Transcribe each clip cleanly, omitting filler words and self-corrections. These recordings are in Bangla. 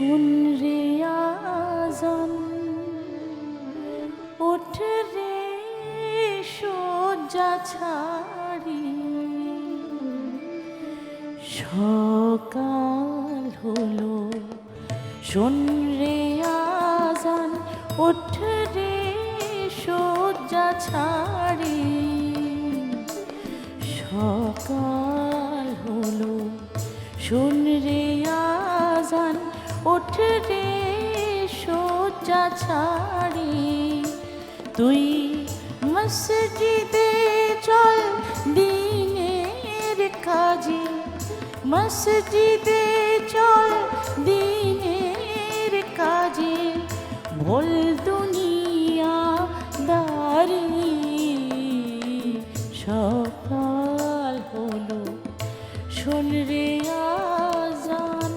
শুন রে আজান, ওঠ রে শয্যা ছাড়ি, সকাল হলো। শুন রে আজান, ওঠ রে শয্যা ছাড়ি, সকাল হলো। শুন রে আজান, ওঠ রে শয্যা ছাড়ি, তুই মসজিদে চল দিনের কাজে, মসজিদে চল দিনের কাজে, ভুল দুনিয়া দারি, সকাল হলো। শোন রে আজান,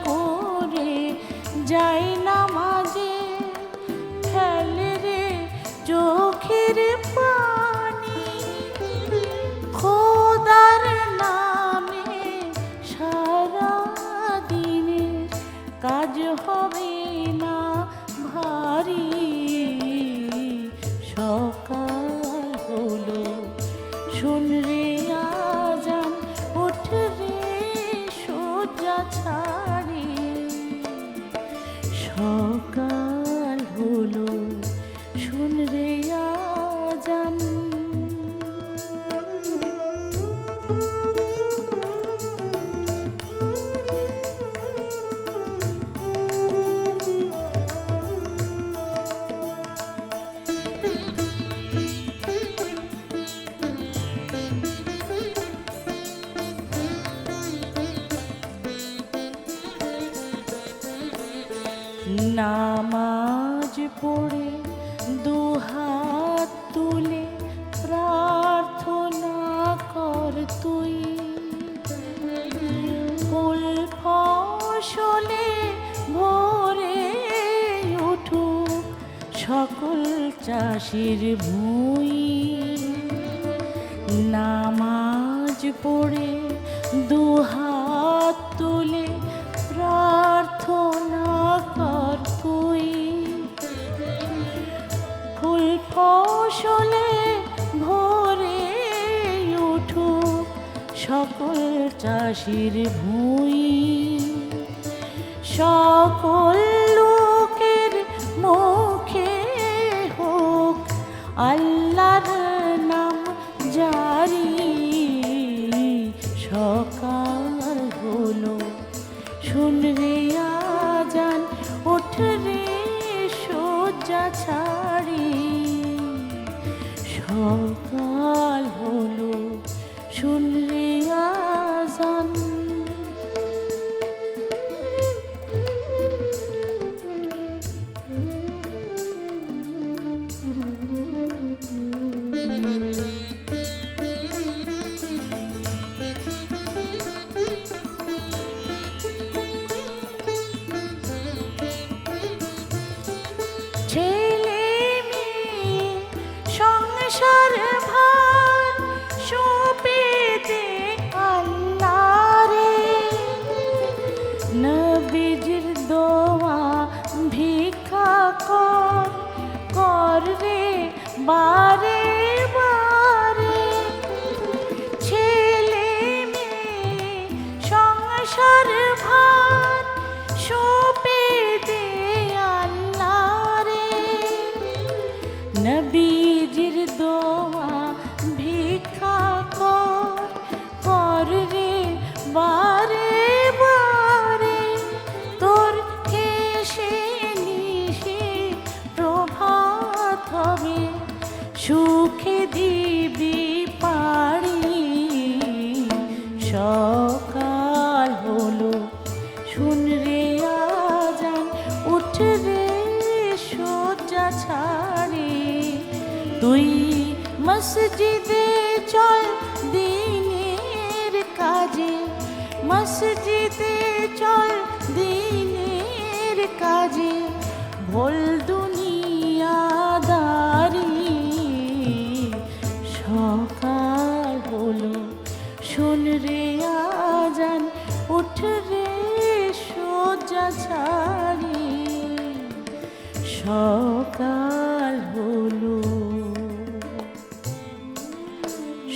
করে যাই নামাজে, ফেলে রে চোখের পানি, খোদার নামে সারা দিনের কাজ হবে না ভারী, সকাল হলো। শুন রে আজান, ওঠ রে শয্যা ছাড়ি, সকাল হলো। শুন রে আজান, নামাজ পড়ে দুহাত তুলে প্রার্থনা কর তুই, ফুল ফসলে ভরে উঠুক সকল চাষির ভুঁই, নামাজ পড়ে দুহাত তুলে প্রার্থনা কর তুই, ফুল ফসলে ভরে উঠুক সকল চাষির ভুঁই, সকল লোকের মুখে হোক আল্লাহর নাম জারি, সকাল হলো। শুন রে আজান, ওঠ রে শয্যা ছাড়ি, সকাল হলো। শুন রে আজান, ছেলে মেয়ে সংসার ভার সঁপে দে আল্লাহরে, নবীজির দোয়া ভিক্ষা কর, কর রে বারে বারে, ছেলে মেয়ে সংসার ভার সঁপে দে আল্লাহরে, নবীজির দোয়া ভিক্ষা কর, কর রে বারে বারে, তোর হেসে নিশে প্রভাত হবে, সুখে দিবি পাড়ি, মসজিদে চল দিনের কাজে, মসজিদে চল দিনের কাজে, ভোল দুনিয়াদারি। সকাল হলো শোন রে আজান, উঠ রে শয্যা ছাড়ি। সকাল হলো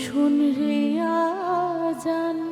শোন রে আজান।